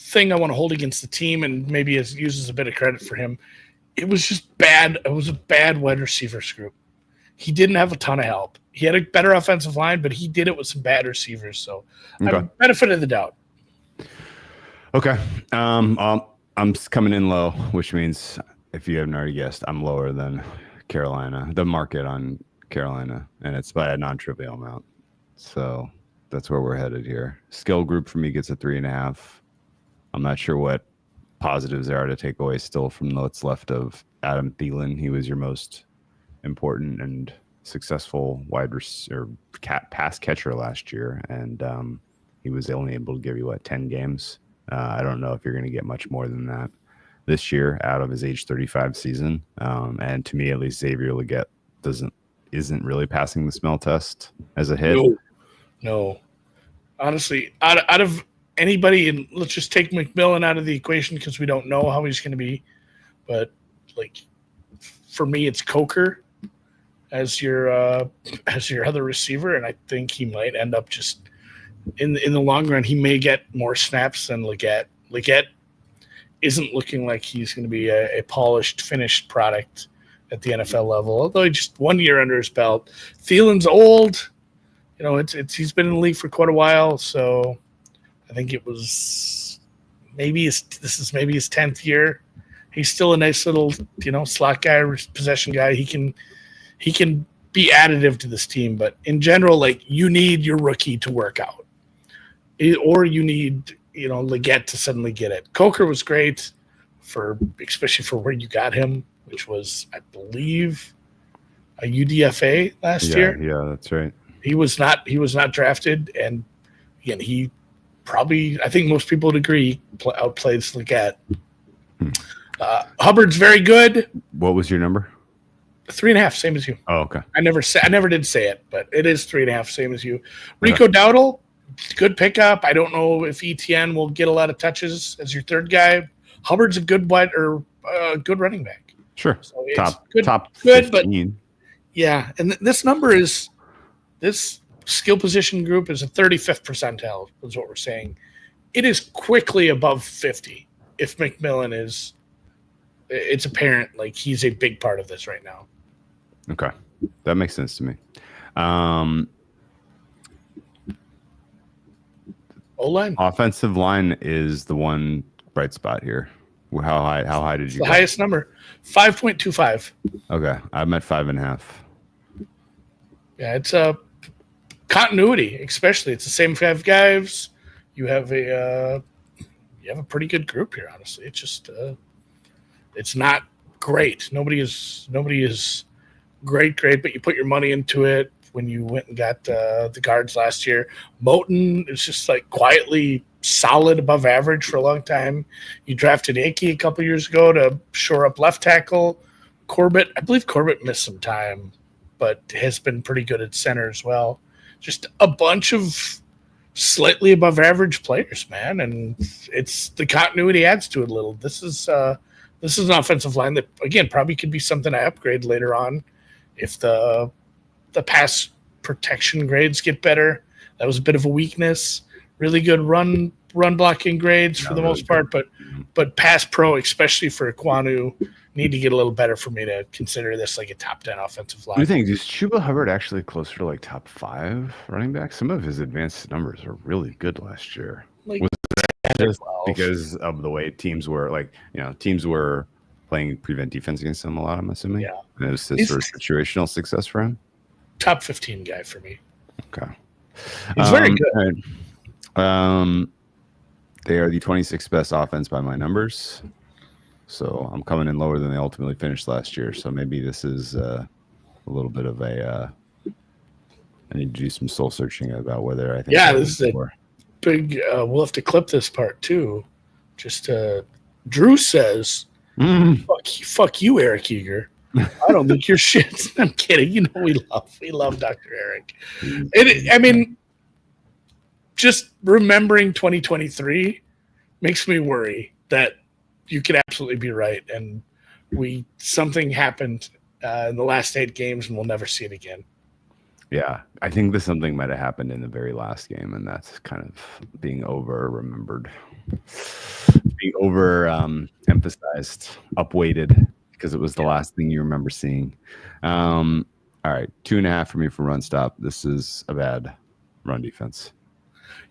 thing I want to hold against the team, and maybe uses a bit of credit for him, it was just bad. It was a bad wide receivers group. He didn't have a ton of help. He had a better offensive line, but he did it with some bad receivers. So, okay. Benefit of the doubt. Okay. I'm coming in low, which means, if you haven't already guessed, I'm lower than Carolina, the market on Carolina, and it's by a non-trivial amount. So that's where we're headed here. Skill group for me gets a 3.5. I'm not sure what positives there are to take away still from what's left of Adam Thielen. He was your most important and successful pass catcher last year, and he was only able to give you 10 games. I don't know if you're going to get much more than that this year out of his age 35 season. And to me, at least, Xavier Legette isn't really passing the smell test as a hit. No. Honestly, out of anybody, and let's just take McMillan out of the equation because we don't know how he's going to be. But for me, it's Coker as your other receiver, and I think he might end up just in the long run. He may get more snaps than Legette. Legette isn't looking like he's going to be a polished, finished product at the NFL level. Although just 1 year under his belt. Thielen's old. He's been in the league for quite a while, so I think it was this is maybe his 10th year. He's still a nice little, slot guy, possession guy. He can be additive to this team, but in general, you need your rookie to work out, or you need, Legette to suddenly get it. Coker was great especially for where you got him, which was, I believe, a UDFA last year. Yeah, that's right. He was not drafted, and again, he probably, I think most people would agree, outplays Legette. Hubbard's very good. What was your number? 3.5, same as you. Oh, okay. I never did say it, but it is 3.5, same as you. Rico Dowdle, good pickup. I don't know if ETN will get a lot of touches as your third guy. Hubbard's a good good running back. Sure. So it's top 15. But yeah, and this number is this skill position group is a 35th percentile, is what we're saying. It is quickly above 50 if McMillan is – it's apparent like he's a big part of this right now. Okay. That makes sense to me. O-line. Offensive line is the one bright spot here. How high did you The go? highest number, 5.25. Okay. I'm at 5.5. Yeah, it's a continuity, especially. It's the same 5 guys. You have a pretty good group here, honestly. It's just it's not great. Nobody is great, but you put your money into it when you went and got the guards last year. Moten is just like quietly solid above average for a long time. You drafted Icky a couple years ago to shore up left tackle. Corbett, I believe Corbett missed some time, but has been pretty good at center as well. Just a bunch of slightly above average players, man, and it's the continuity adds to it a little. This is an offensive line that, again, probably could be something I upgrade later on if the pass protection grades get better. That was a bit of a weakness. Really good run blocking grades for the most part, but pass pro, especially for Kwanu, need to get a little better for me to consider this like a top 10 offensive line. What do you think? Is Chuba Hubbard actually closer to like top 5 running back? Some of his advanced numbers are really good last year. Like, was that just because of the way teams were playing prevent defense against him a lot, I'm assuming? Yeah. And it was this sort of situational success for him? Top 15 guy for me. Okay. He's very good. Right. They are the 26th best offense by my numbers. So I'm coming in lower than they ultimately finished last year. So maybe this is a little bit of a I need to do some soul searching about whether I think. Yeah, this is a big. We'll have to clip this part too. Just Drew says, "Fuck you, Eric Eager. I don't think you're shit." I'm kidding. You know we love Dr. Eric. I mean, just remembering 2023 makes me worry that you could absolutely be right, and something happened in the last 8 games, and we'll never see it again. Yeah, I think that something might have happened in the very last game, and that's kind of being over-remembered, being over-emphasized, upweighted, because it was the last thing you remember seeing. All right, 2.5 for me for run stop. This is a bad run defense.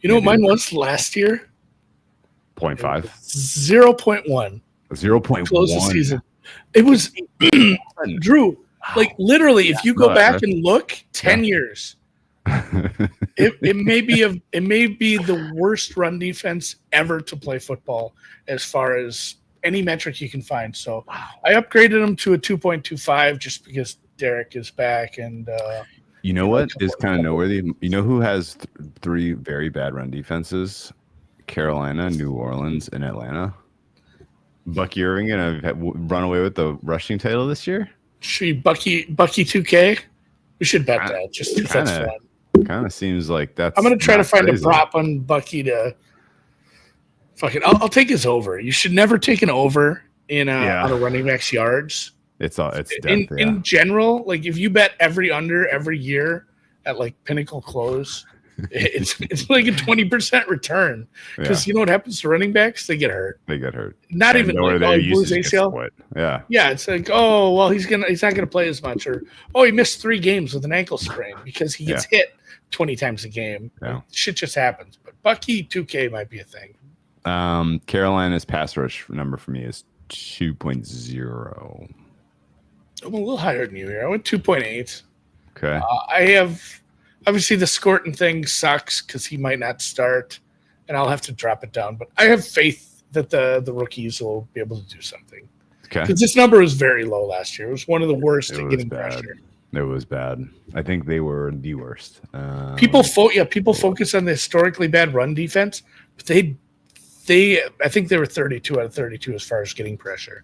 You know what mine was last year? 0.5. 0.1. 0.1. Close the season. It was Drew. Like literally, if you go back and look, 10 years, it may be the worst run defense ever to play football as far as any metric you can find. So I upgraded them to a 2.25 just because Derek is back. And you know what is kind of noteworthy? You know who has 3 very bad run defenses? Carolina, New Orleans, and Atlanta. Bucky Irving and have run away with the rushing title this year. Bucky 2K. We should bet that just because that's fun. Kind of seems like that's. I'm gonna try to find crazy. a prop on Bucky to. Fucking, I'll take his over. You should never take an over on a running back's yards. It's death, in general. Like if you bet every under every year at like Pinnacle Close. It's like a 20% return because you know what happens to running backs? They get hurt. Not even like he blew his ACL. Yeah. It's like he's not gonna play as much, or he missed 3 games with an ankle sprain because he gets hit 20 times a game. Yeah. Shit just happens. But Bucky 2K might be a thing. Carolina's pass rush number for me is 2.0. I'm a little higher than you here. I went 2.8. Okay. I have. Obviously, the Scorton thing sucks because he might not start, and I'll have to drop it down. But I have faith that the rookies will be able to do something. Okay. Because this number was very low last year. It was one of the worst at getting pressure. It was bad. I think they were the worst. People focus on the historically bad run defense, but I think they were 32 out of 32 as far as getting pressure.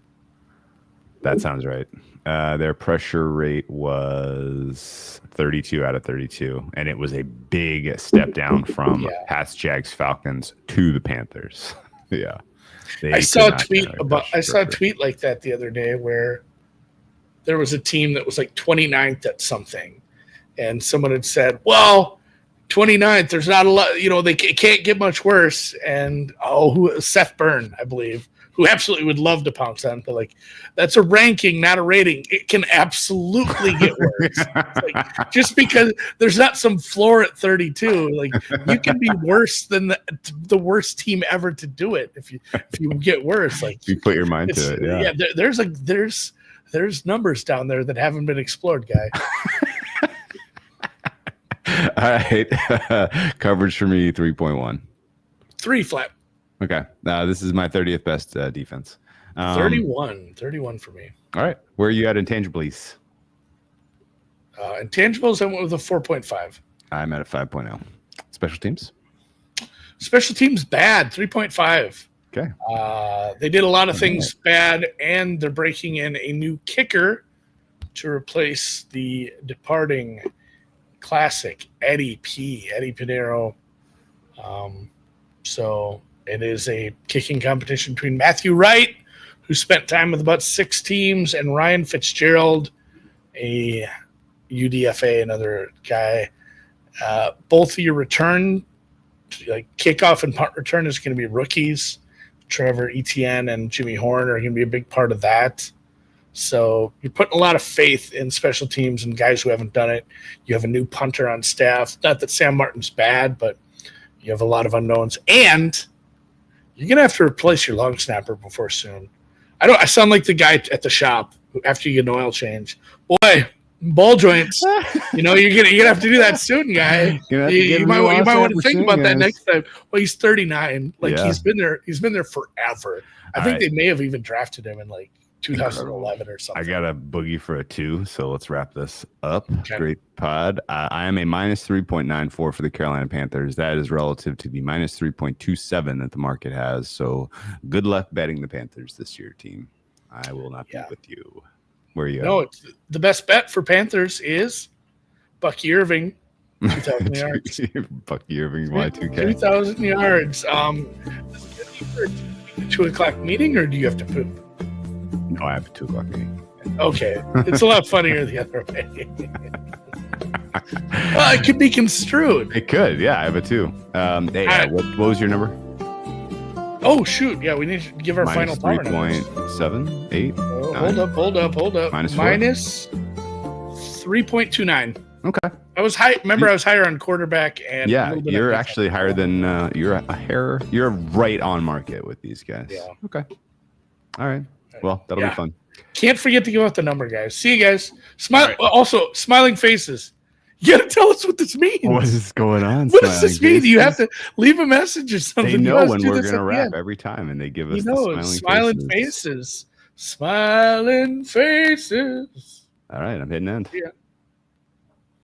That sounds right. Their pressure rate was 32 out of 32, and it was a big step down from Pats, Jags, Falcons to the Panthers. Yeah. I saw a tweet like that the other day where there was a team that was like 29th at something, and someone had said, well, 29th. There's not a lot, they can't get much worse. And Seth Byrne, I believe, who absolutely would love to pounce on, but like that's a ranking, not a rating. It can absolutely get worse. Like, just because there's not some floor at 32, like you can be worse than the worst team ever to do it. If you get worse, like you put your mind to it. Yeah. There's numbers down there that haven't been explored, guy. All right. Coverage for me, 3.1. 3 flat. Okay. This is my 30th best defense. 31 for me. All right. Where are you at intangibles? Intangibles, I went with a 4.5. I'm at a 5.0. Special teams? Special teams, bad, 3.5. Okay. They did a lot of things bad, and they're breaking in a new kicker to replace the departing classic Eddie Pinero. So it is a kicking competition between Matthew Wright, who spent time with about 6 teams, and Ryan Fitzgerald, a UDFA, another guy. Both of your return, like kickoff and punt return, is going to be rookies. Trevor Etienne and Jimmy Horn are going to be a big part of that. So you're putting a lot of faith in special teams and guys who haven't done it. You have a new punter on staff. Not that Sam Martin's bad, but you have a lot of unknowns. And you're going to have to replace your long snapper before soon. I sound like the guy at the shop who, after you get an oil change. Boy, ball joints. You're gonna have to do that soon, guy. You might want to think about that next time. Well, he's 39. He's been there forever. I think they may have even drafted him in like 2011 or something. I got a boogie for a 2, so let's wrap this up. Okay. Great pod. I am a minus 3.94 for the Carolina Panthers. That is relative to the minus 3.27 that the market has. So good luck betting the Panthers this year, team. I will not be with you. Where are you? No, the best bet for Panthers is Bucky Irving, 2,000 yards. Bucky Irving, Y2K. 2,000 yards. For a 2 o'clock meeting, or do you have to poop? No, I have a 2 o'clock meeting. Okay. It's a lot funnier the other way. Well, it could be construed. It could. Yeah, I have a 2. What was your number? Oh, shoot. Yeah, we need to give our Minus final power numbers. 3.7, 8. Oh, hold up. Minus 3.29. Okay. I was high. Remember, I was higher on quarterback, and you're actually higher than you're right on market with these guys. Yeah. Okay. All right. Well, that'll be fun. Can't forget to give out the number, guys. See you guys. Smile. Right. Also, smiling faces. You got to tell us what this means. What is going on? What does this mean? You have to leave a message or something. They know when we're going to wrap every time, and they give us the smiling faces. Smiling faces. All right, I'm hitting end. Yeah.